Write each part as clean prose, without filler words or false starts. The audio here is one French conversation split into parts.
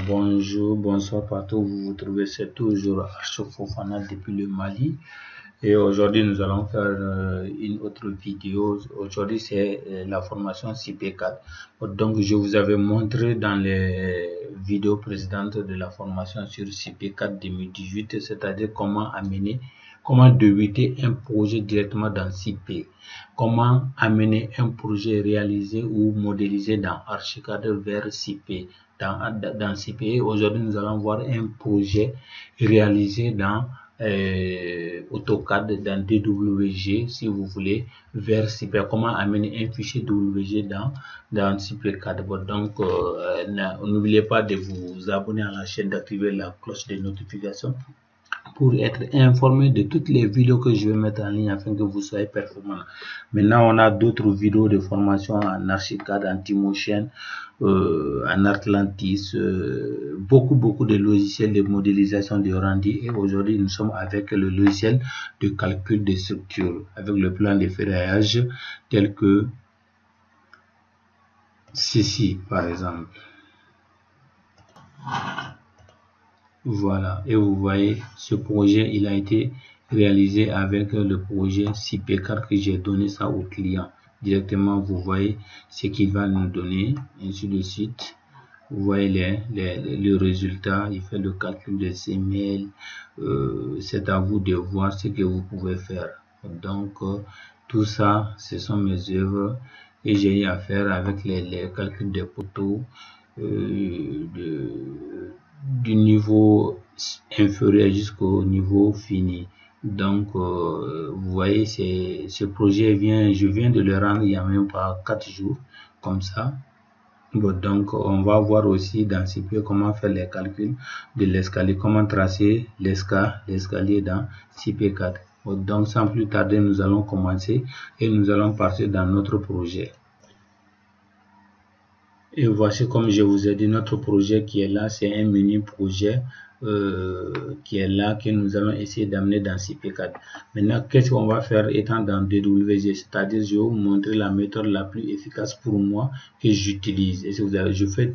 Bonjour, bonsoir partout où vous vous trouvez, c'est toujours Archou Fofana depuis le Mali. Et aujourd'hui, nous allons faire une autre vidéo. Aujourd'hui, c'est la formation CP4. Donc, je vous avais montré dans les vidéos précédentes de la formation sur CP4 2018, c'est-à-dire comment débuter un projet directement dans CP. Comment amener un projet réalisé ou modélisé dans Archicad vers CP. Dans CP, aujourd'hui, nous allons voir un projet réalisé dans AutoCAD, dans DWG, si vous voulez, vers CP. Comment amener un fichier WG dans CP4. Donc, n'oubliez pas de vous abonner à la chaîne, d'activer la cloche de notification pour être informé de toutes les vidéos que je vais mettre en ligne afin que vous soyez performants. Maintenant, on a d'autres vidéos de formation en Archicad, en Timotion, en Atlantis, beaucoup de logiciels de modélisation de rendu. Et aujourd'hui, nous sommes avec le logiciel de calcul de structure, avec le plan de ferraillage tel que ceci, par exemple. Voilà, et vous voyez, ce projet, il a été réalisé avec le projet CP4 que j'ai donné ça au client. Directement, vous voyez ce qu'il va nous donner, ainsi de suite. Vous voyez le résultat, il fait le calcul des emails. C'est à vous de voir ce que vous pouvez faire. Donc, tout ça, ce sont mes œuvres et j'ai eu à faire avec les calculs des poteaux du niveau inférieur jusqu'au niveau fini. Donc, vous voyez, ce projet je viens de le rendre il n'y a même pas 4 jours, comme ça. Donc, on va voir aussi dans CP comment faire les calculs de l'escalier, comment tracer l'escalier dans CP4. Donc, sans plus tarder, nous allons commencer et nous allons partir dans notre projet. Et voici, comme je vous ai dit, notre projet qui est là, c'est un mini projet qui est là, que nous allons essayer d'amener dans CP4. Maintenant, qu'est-ce qu'on va faire étant dans DWG? C'est-à-dire, je vais vous montrer la méthode la plus efficace pour moi que j'utilise. Et si vous avez, je fais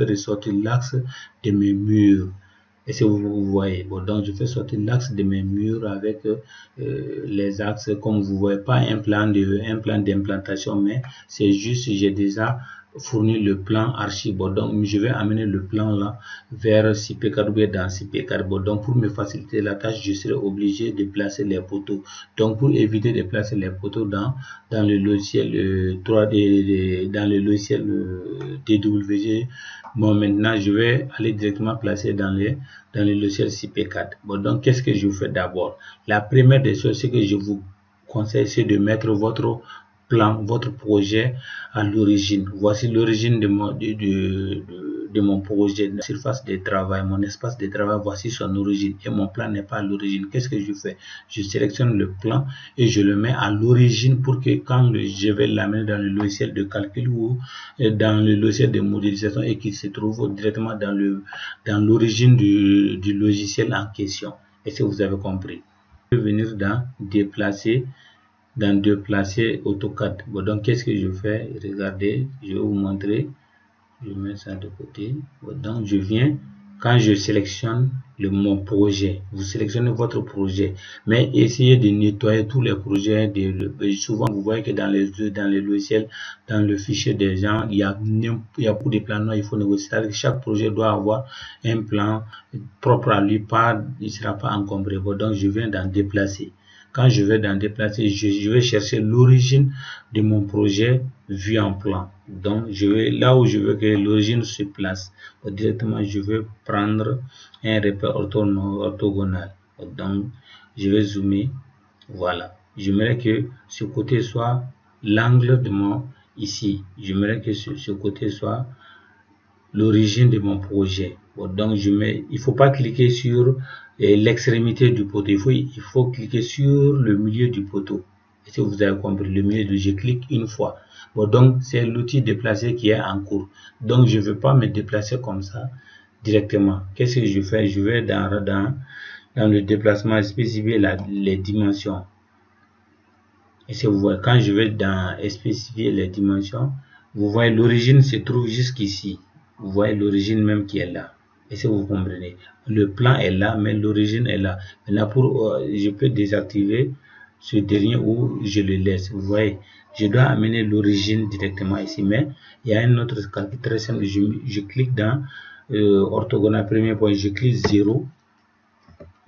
ressortir l'axe de mes murs. Et si vous voyez, bon, donc je fais sortir l'axe de mes murs avec les axes, comme vous voyez, pas un plan d'implantation, mais c'est juste, j'ai déjà fourni le plan archi. Bon, donc je vais amener le plan là vers CP4 ou dans CP4. Bon, donc pour me faciliter la tâche, je serai obligé de placer les poteaux. Donc pour éviter de placer les poteaux dans le logiciel 3D, dans le logiciel DWG, bon, maintenant je vais aller directement placer dans le logiciel CP4. Bon, donc qu'est-ce que je fais d'abord? La première des choses, c'est que je vous conseille, c'est de mettre votre plan, votre projet à l'origine. Voici l'origine de mon projet, la surface de travail, mon espace de travail, voici son origine. Et mon plan n'est pas à l'origine. Qu'est-ce que je fais? Je sélectionne le plan et je le mets à l'origine pour que quand je vais l'amener dans le logiciel de calcul ou dans le logiciel de modélisation et qu'il se trouve directement dans l'origine du logiciel en question. Est-ce que vous avez compris? Je vais venir dans déplacer AutoCAD. Bon, donc qu'est-ce que je fais? Regardez, je vais vous montrer. Je mets ça de côté. Bon, donc je viens, quand je sélectionne mon projet, vous sélectionnez votre projet, mais essayez de nettoyer tous les projets. Souvent vous voyez que dans les logiciels, dans le fichier des gens, il y a beaucoup de plans noirs, il faut négocier. Chaque projet doit avoir un plan propre à lui, il ne sera pas encombré. Bon, donc je viens d'en déplacer. Quand je vais dans déplacer, je vais chercher l'origine de mon projet vu en plan. Donc, je vais là où je veux que l'origine se place. Directement, je vais prendre un repère orthogonal. Donc, je vais zoomer. Voilà. J'aimerais que ce côté soit l'angle de ici. J'aimerais que ce côté soit l'origine de mon projet. Bon, donc il faut pas cliquer sur l'extrémité du poteau, il faut cliquer sur le milieu du poteau. Et si vous avez compris, le milieu je clique une fois. Bon, donc c'est l'outil déplacer qui est en cours. Donc je ne veux pas me déplacer comme ça directement. Qu'est-ce que je fais? Je vais dans le déplacement spécifier les dimensions. Et si vous voyez, quand je vais dans spécifier les dimensions, vous voyez l'origine se trouve jusqu'ici. Vous voyez l'origine même qui est là. Est-ce que vous comprenez? Le plan est là, mais l'origine est là. Maintenant, je peux désactiver ce dernier ou je le laisse. Vous voyez, je dois amener l'origine directement ici, mais il y a un autre calcul très simple. Je clique dans orthogonal premier point, je clique 0,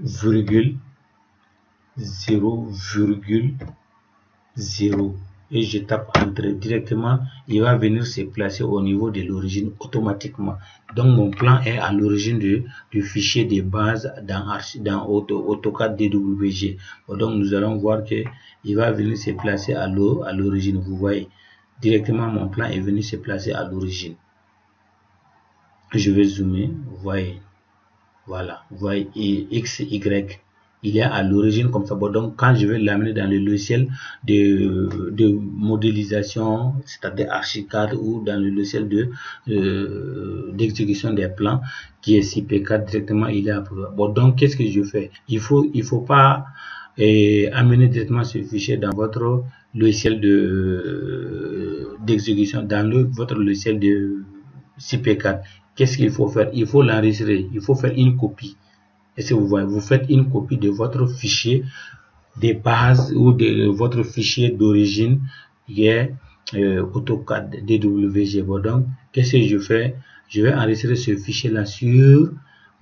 0,0 et je tape Entrée. Directement, il va venir se placer au niveau de l'origine automatiquement. Donc mon plan est à l'origine du fichier de base dans AutoCAD DWG. Donc nous allons voir que il va venir se placer à l'origine. Vous voyez, directement mon plan est venu se placer à l'origine. Je vais zoomer. Vous voyez, voilà, vous voyez X, Y. Il est à l'origine comme ça. Bon, donc quand je vais l'amener dans le logiciel de modélisation, c'est-à-dire Archicad, ou dans le logiciel d'exécution des plans qui est CP4, directement il est à bon, donc qu'est-ce que je fais? Il faut pas amener directement ce fichier dans votre logiciel d'exécution, dans votre logiciel de CP4. Qu'est-ce qu'il faut faire? Il faut l'enregistrer, il faut faire une copie. Et si vous voyez, vous faites une copie de votre fichier de base ou de votre fichier d'origine qui est AutoCAD DWG. Bon, donc, qu'est-ce que je fais? Je vais enregistrer ce fichier-là sur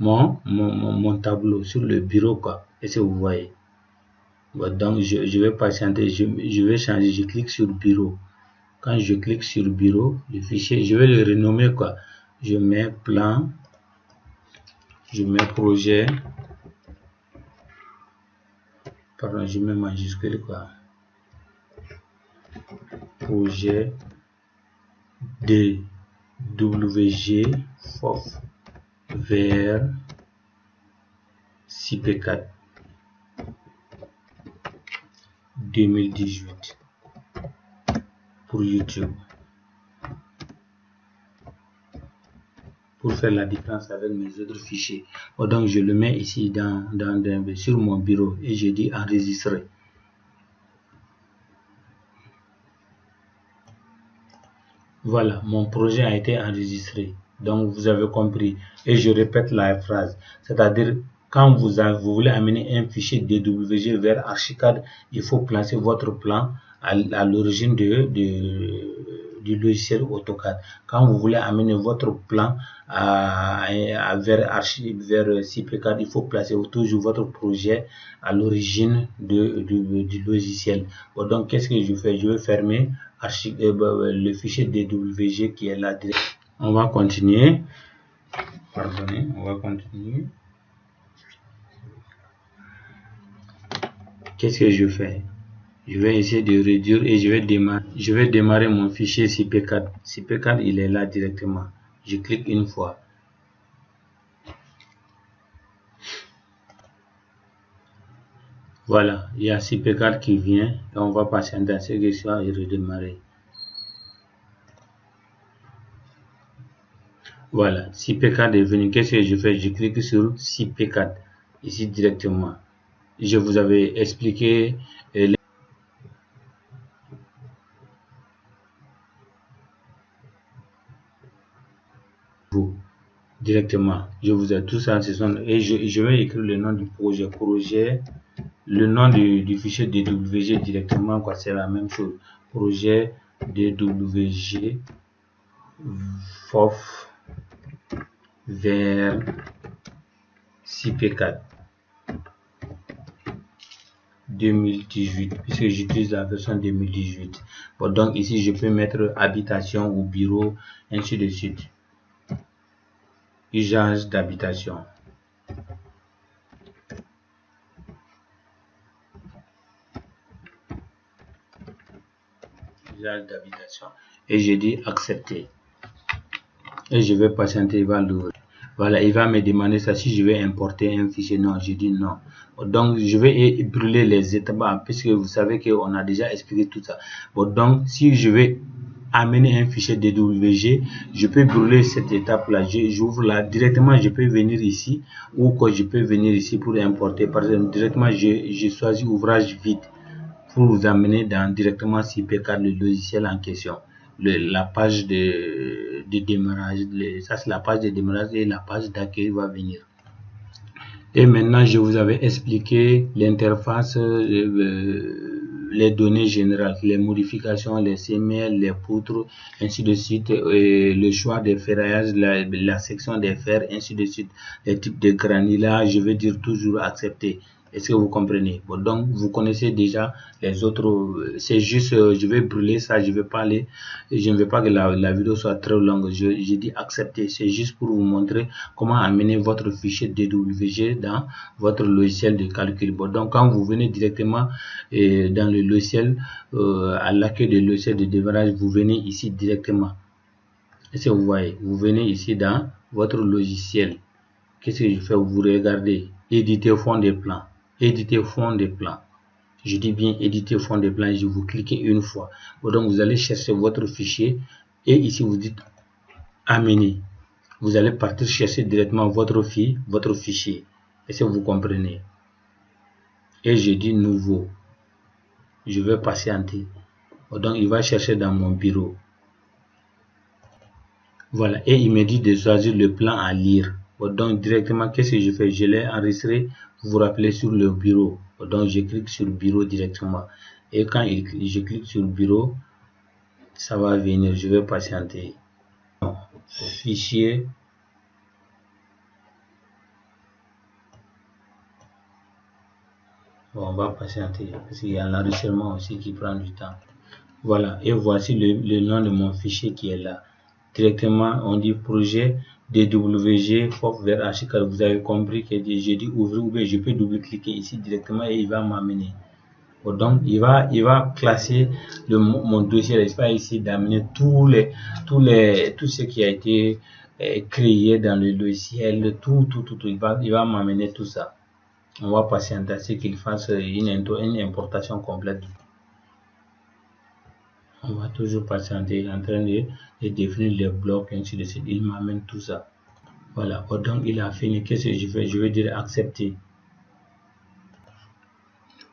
mon tableau, sur le bureau, quoi. Et si vous voyez. Bon, donc, je vais patienter, je vais changer, je clique sur bureau. Quand je clique sur bureau, le fichier, je vais le renommer, quoi. Je mets plan. Je mets projet, pardon, je mets majuscule, quoi. Projet DWG FOF vers CP4 2018 pour YouTube. Pour faire la différence avec mes autres fichiers. Donc je le mets ici sur mon bureau et je dis enregistrer. Voilà, mon projet a été enregistré. Donc vous avez compris. Et je répète la phrase. C'est-à-dire, quand vous voulez amener un fichier DWG vers Archicad, il faut placer votre plan à l'origine du logiciel AutoCAD. Quand vous voulez amener votre plan vers CP4, il faut placer toujours votre projet à l'origine du logiciel. Bon, donc, qu'est-ce que je fais? Je vais fermer le fichier DWG qui est là. On va continuer. Pardonnez, on va continuer. Qu'est-ce que je fais? Je vais essayer de réduire et je vais démarrer mon fichier CP4. CP4, il est là directement. Je clique une fois. Voilà, il y a CP4 qui vient et on va passer dans cette question et redémarrer. Voilà, CP4 est venu. Qu'est-ce que je fais? Je clique sur CP4 ici directement. Je vous avais expliqué directement. Je vous ai tout ça, et je vais écrire le nom du projet, le nom du fichier DWG directement, quoi, c'est la même chose. Projet DWG FOF vers CP4 2018, puisque j'utilise la version 2018. Bon, donc ici je peux mettre habitation ou bureau, ainsi de suite. Usage d'habitation. Usage d'habitation. Et je dis accepter. Et je vais patienter, il va l'ouvrir. Voilà, il va me demander ça si je vais importer un fichier. Non, je dis non. Donc, je vais brûler les étapes, puisque vous savez qu'on a déjà expliqué tout ça. Bon, donc, si je vais amener un fichier DWG, je peux brûler cette étape là. J'ouvre là directement, je peux venir ici, ou quoi, je peux venir ici pour importer. Par exemple, directement, je choisis ouvrage vide pour vous amener directement CP4, le logiciel en question. la page de démarrage. Ça, c'est la page de démarrage et la page d'accueil va venir. Et maintenant, je vous avais expliqué l'interface, les données générales, les modifications, les semelles, les poutres, ainsi de suite, le choix des ferraillages, la section des fers, ainsi de suite, les types de granulats, je vais dire toujours accepter. Est-ce que vous comprenez? Bon, donc, vous connaissez déjà les autres. C'est juste, je vais brûler ça, je vais pas aller. Je ne veux pas que la vidéo soit très longue. Je dis accepter. C'est juste pour vous montrer comment amener votre fichier DWG dans votre logiciel de calcul. Bon, donc, quand vous venez directement dans le logiciel, à l'accueil du logiciel de démarrage, vous venez ici directement. Est-ce que vous voyez? Vous venez ici dans votre logiciel. Qu'est-ce que je fais? Vous regardez, éditer fond de plan. Éditer fond de plan. Je dis bien éditer fond de plan. Je vous cliquez une fois. Bon, donc vous allez chercher votre fichier et ici vous dites amener. Vous allez partir chercher directement votre fichier. Est-ce que vous comprenez? Et je dis nouveau. Je vais patienter. Bon, donc il va chercher dans mon bureau. Voilà. Et il me dit de choisir le plan à lire. Bon, donc directement, qu'est-ce que je fais? Je l'ai enregistré. Vous vous rappelez sur le bureau. Bon, donc je clique sur bureau directement. Et quand je clique sur bureau, ça va venir. Je vais patienter. Fichier. Bon, on va patienter parce qu'il y a l'enregistrement aussi qui prend du temps. Voilà. Et voici le nom de mon fichier qui est là. Directement, on dit projet DWG FOF vers archicad. Vous avez compris que j'ai dit ouvrir ou bien je peux double-cliquer ici directement et il va m'amener. Bon, donc, il va classer mon dossier, n'est-ce pas, ici, d'amener tout ce qui a été créé dans le logiciel, tout. Il va m'amener tout ça. On va patienter à ce qu'il fasse une importation complète. On va toujours patienter en train de définir les blocs, ainsi de suite. Il m'amène tout ça. Voilà. Donc, il a fini. Qu'est-ce que je fais? Je vais dire accepter.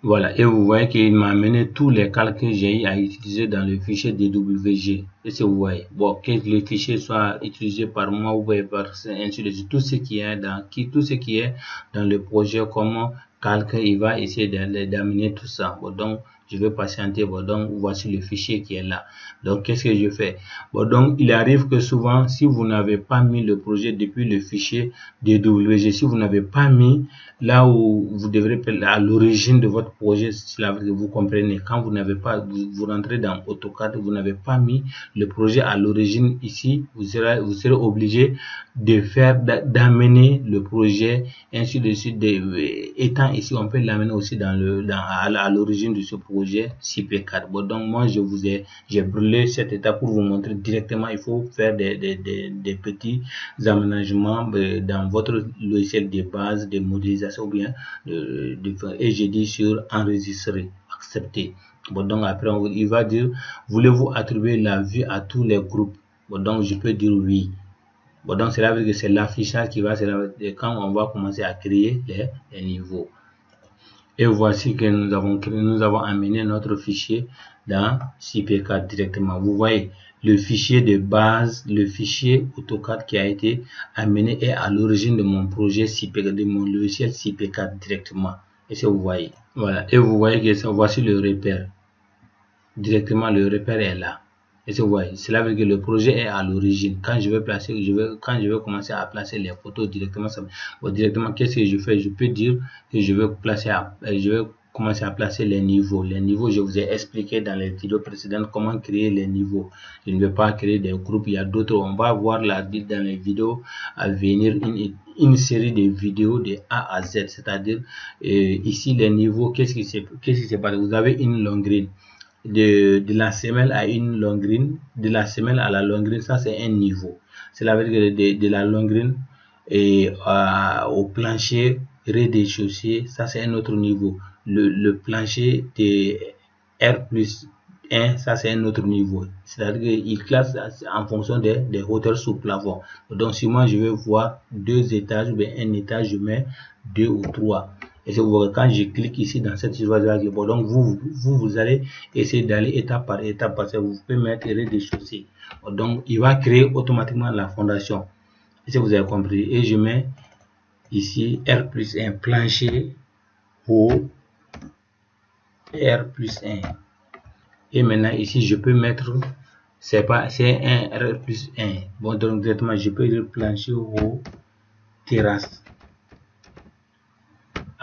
Voilà. Et vous voyez qu'il m'a amené tous les calques que j'ai à utiliser dans le fichier DWG. Et si vous voyez, bon, que le fichier soit utilisé par moi ou par ainsi de suite. Tout ce qui est dans le projet, comment calque, il va essayer d'amener tout ça. Bon, donc, je vais patienter. Bon, donc, voici le fichier qui est là. Donc, qu'est-ce que je fais? Bon, donc, il arrive que souvent, si vous n'avez pas mis le projet depuis le fichier DWG, si vous n'avez pas mis là où vous devrez, à l'origine de votre projet, vous comprenez, quand vous n'avez pas, vous rentrez dans AutoCAD, vous n'avez pas mis le projet à l'origine ici, vous serez obligé de d'amener le projet, ainsi de suite, étant ici, on peut l'amener aussi à l'origine de ce projet CP4. Bon, donc moi, j'ai brûlé cette étape pour vous montrer directement, il faut faire des petits aménagements dans votre logiciel de base, de modélisation ou bien et j'ai dit sur enregistrer, accepter. Bon, donc après, il va dire, voulez-vous attribuer la vue à tous les groupes? Bon, donc je peux dire oui. Bon, donc cela veut dire que c'est l'affichage qui va se quand on va commencer à créer les niveaux. Et voici que nous avons amené notre fichier dans CP4 directement. Vous voyez, le fichier de base, le fichier AutoCAD qui a été amené est à l'origine de mon projet CP4, de mon logiciel CP4 directement. Et ça, vous voyez. Voilà. Et vous voyez que voici le repère. Directement, le repère est là. Et vous voyez, cela veut dire que le projet est à l'origine. Quand je vais commencer à placer les photos directement, directement, qu'est-ce que je fais? Je peux dire que je vais commencer à placer les niveaux. Les niveaux, je vous ai expliqué dans les vidéos précédentes comment créer les niveaux. Je ne vais pas créer des groupes, il y a d'autres. On va voir dans les vidéos à venir une série de vidéos de A à Z. C'est-à-dire, ici, les niveaux, qu'est-ce qui se passe? Vous avez une longrine. De la semelle à une longrine, de la semelle à la longrine, ça c'est un niveau. Cela veut dire que de la longrine et au plancher rez-de-chaussée, ça c'est un autre niveau. Le plancher de R+1, ça c'est un autre niveau. C'est-à-dire qu'il classe en fonction des hauteurs sous plafond. Donc si moi je veux voir 2 étages ou bien un étage, je mets 2 ou 3. Et vous voyez, quand je clique ici dans cette surface, bon, donc vous allez essayer d'aller étape par étape parce que vous pouvez mettre rez-de-chaussée. Donc, il va créer automatiquement la fondation. Et si vous avez compris, et je mets ici R+1, plancher haut, R+1. Et maintenant, ici, je peux mettre, c'est un R+1. Bon, donc directement, je peux dire plancher haut, terrasse.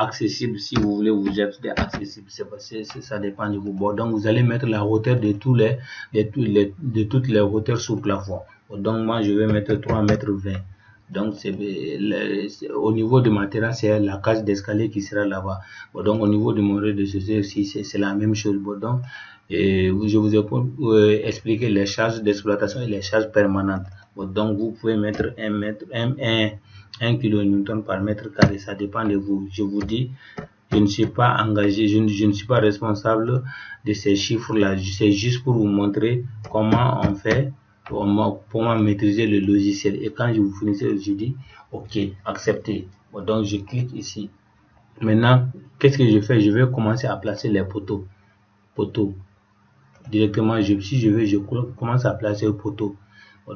Accessible, si vous voulez vous ajouter accessible, ça dépend de vous. Bon, donc vous allez mettre la hauteur de toutes les hauteurs sous plafond. Bon, donc moi je vais mettre 3,20 m. Donc au niveau de ma terrasse, c'est la cage d'escalier qui sera là-bas. Bon, donc au niveau de mon rez-de-chaussée aussi, c'est la même chose. Bon, donc je vous ai expliqué les charges d'exploitation et les charges permanentes. Bon, donc vous pouvez mettre 1 kN par mètre carré, ça dépend de vous. Je vous dis, je ne suis pas engagé, je ne suis pas responsable de ces chiffres-là. C'est juste pour vous montrer comment on fait, comment maîtriser le logiciel. Et quand je vous finissez, je dis OK, accepter. Bon, donc je clique ici. Maintenant, qu'est-ce que je fais? Je vais commencer à placer les poteaux. Directement, si je veux, je commence à placer le poteau.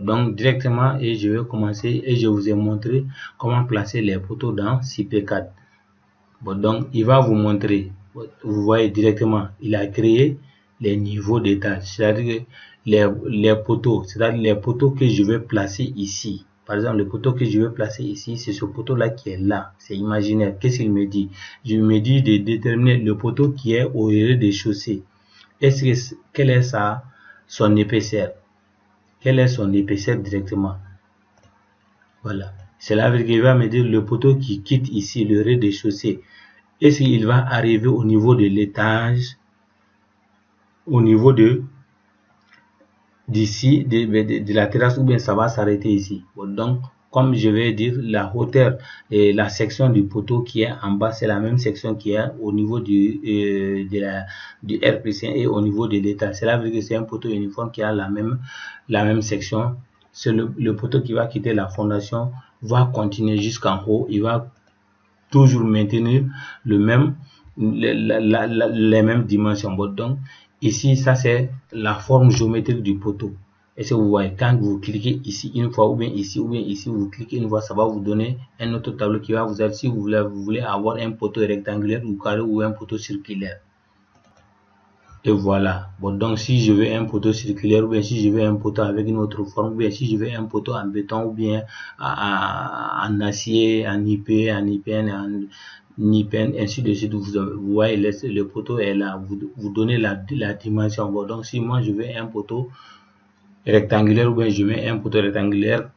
Donc directement, et je vais commencer, et je vous ai montré comment placer les poteaux dans CP4. Bon, donc il va vous montrer, vous voyez directement, il a créé les niveaux d'étage, c'est-à-dire que les poteaux, c'est-à-dire les poteaux que je vais placer ici. Par exemple, le poteau que je vais placer ici, c'est ce poteau-là qui est là. C'est imaginaire. Qu'est-ce qu'il me dit? Je me dis de déterminer le poteau qui est au rez-de-chaussée. Quelle est son épaisseur? Quelle est son épaisseur directement? Voilà. Cela veut dire qu'il va me dire le poteau qui quitte ici le rez-de-chaussée. Est-ce qu'il va arriver au niveau de l'étage, au niveau d'ici, de la terrasse, ou bien ça va s'arrêter ici? Bon, donc, comme je vais dire, la hauteur et la section du poteau qui est en bas, c'est la même section qui est au niveau du R+1 et au niveau de l'étage. Cela veut dire que c'est un poteau uniforme qui a la même section. C'est le poteau qui va quitter la fondation, va continuer jusqu'en haut. Il va toujours maintenir les mêmes dimensions. Bon, donc, ici, ça c'est la forme géométrique du poteau. Et si vous voyez, quand vous cliquez ici une fois, ou bien ici, vous cliquez une fois, ça va vous donner un autre tableau qui va vous dire si vous voulez avoir un poteau rectangulaire ou carré ou un poteau circulaire. Et voilà. Bon, donc si je veux un poteau circulaire, ou bien si je veux un poteau avec une autre forme, ou bien si je veux un poteau en béton, ou bien en acier, en IP, en IPN, en NIPN, ainsi de suite, vous voyez, le poteau est là, vous donnez la dimension. Bon, donc si moi je veux un poteau rectangulaire, ou bien je mets un poteau rectangulaire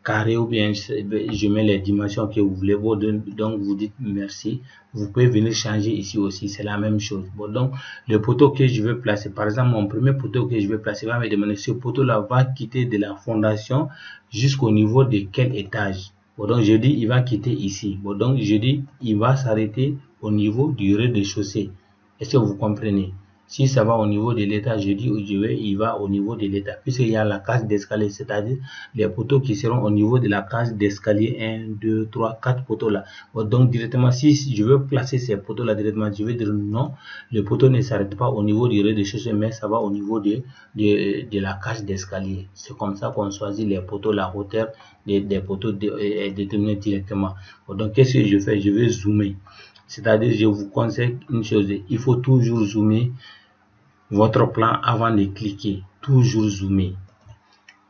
carré, ou bien je mets les dimensions que vous voulez. Bon, donc vous dites merci. Vous pouvez venir changer ici aussi, c'est la même chose. Bon, donc le poteau que je vais placer, par exemple mon premier poteau que je vais placer va me demander ce poteau là va quitter de la fondation jusqu'au niveau de quel étage. Bon, donc je dis il va quitter ici. Bon, donc je dis il va s'arrêter au niveau du rez-de-chaussée. Est-ce que vous comprenez? Si ça va au niveau de l'étage, je dis il va au niveau de l'étage, puisqu'il y a la cage d'escalier, c'est-à-dire les poteaux qui seront au niveau de la cage d'escalier, 1, 2, 3, 4 poteaux là. Bon, donc directement, si je veux placer ces poteaux là directement, je vais dire non, le poteau ne s'arrête pas au niveau du rez-de-chaussée, mais ça va au niveau de la cage d'escalier. C'est comme ça qu'on choisit les poteaux, la hauteur des poteaux est déterminée directement. Bon, donc qu'est-ce que je fais? Je vais zoomer. C'est-à-dire, je vous conseille une chose, il faut toujours zoomer votre plan avant de cliquer. Toujours zoomer.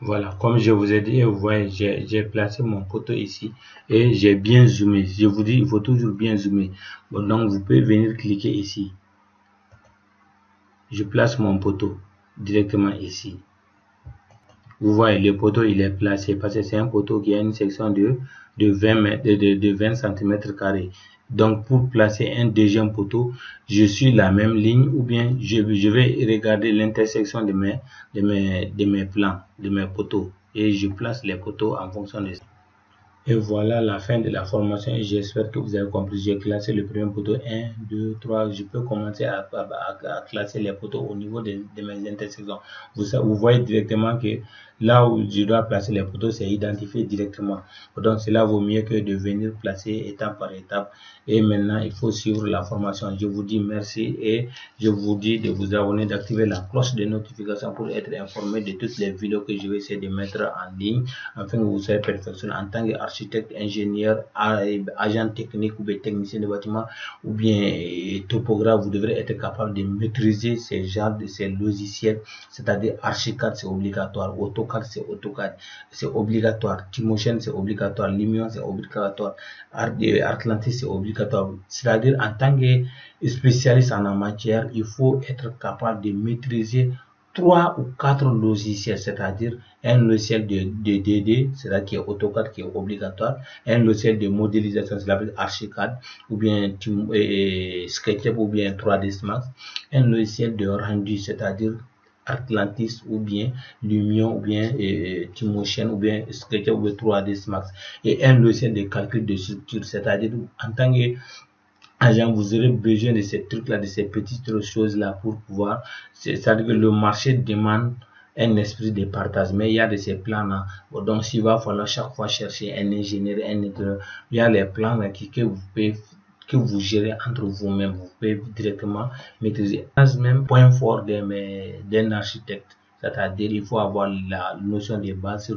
Voilà, comme je vous ai dit, vous voyez, j'ai placé mon poteau ici et j'ai bien zoomé. Je vous dis, il faut toujours bien zoomer. Bon, donc, vous pouvez venir cliquer ici. Je place mon poteau directement ici. Vous voyez, le poteau, il est placé parce que c'est un poteau qui a une section de 20 cm². Donc, pour placer un deuxième poteau, je suis la même ligne ou bien je vais regarder l'intersection de mes plans, de mes poteaux. Et je place les poteaux en fonction de ça. Et voilà la fin de la formation et j'espère que vous avez compris. J'ai classé le premier poteau 1, 2, 3. Je peux commencer à classer les poteaux au niveau de mes intersections. Vous voyez directement que là où je dois placer les poteaux, c'est identifié directement. Donc cela vaut mieux que de venir placer étape par étape. Et maintenant, il faut suivre la formation. Je vous dis merci et je vous dis de vous abonner, d'activer la cloche de notification pour être informé de toutes les vidéos que je vais essayer de mettre en ligne afin que vous soyez perfectionné en tant qu'architecte, ingénieur, agent technique ou bien technicien de bâtiment ou bien topographe. Vous devrez être capable de maîtriser ces genres de ces logiciels, c'est-à-dire Archicad c'est obligatoire, AutoCAD c'est obligatoire, Timotion c'est obligatoire, Lumion c'est obligatoire, Atlantis c'est obligatoire. C'est-à-dire en tant que spécialiste en la matière, il faut être capable de maîtriser 3 ou 4 logiciels, c'est-à-dire un logiciel de DD, c'est-à-dire qui est AutoCAD qui est obligatoire, un logiciel de modélisation, c'est l'appelle Archicad, ou bien SketchUp, ou bien 3ds Max, un logiciel de rendu, c'est-à-dire Atlantis, ou bien Lumion, ou bien Timotion, ou bien SketchUp, ou bien 3ds Max, et un logiciel de calcul de structure, c'est-à-dire en tant que agent, vous aurez besoin de ces trucs-là, de ces petites choses-là pour pouvoir, c'est-à-dire que le marché demande un esprit de partage, mais il y a de ces plans-là. Donc, il va falloir chaque fois chercher un ingénieur, un intérieur. Il y a les plans là que vous pouvez que vous gérez entre vous-même, vous pouvez directement maîtriser. C'est même point fort d'un architecte, c'est-à-dire il faut avoir la notion de base.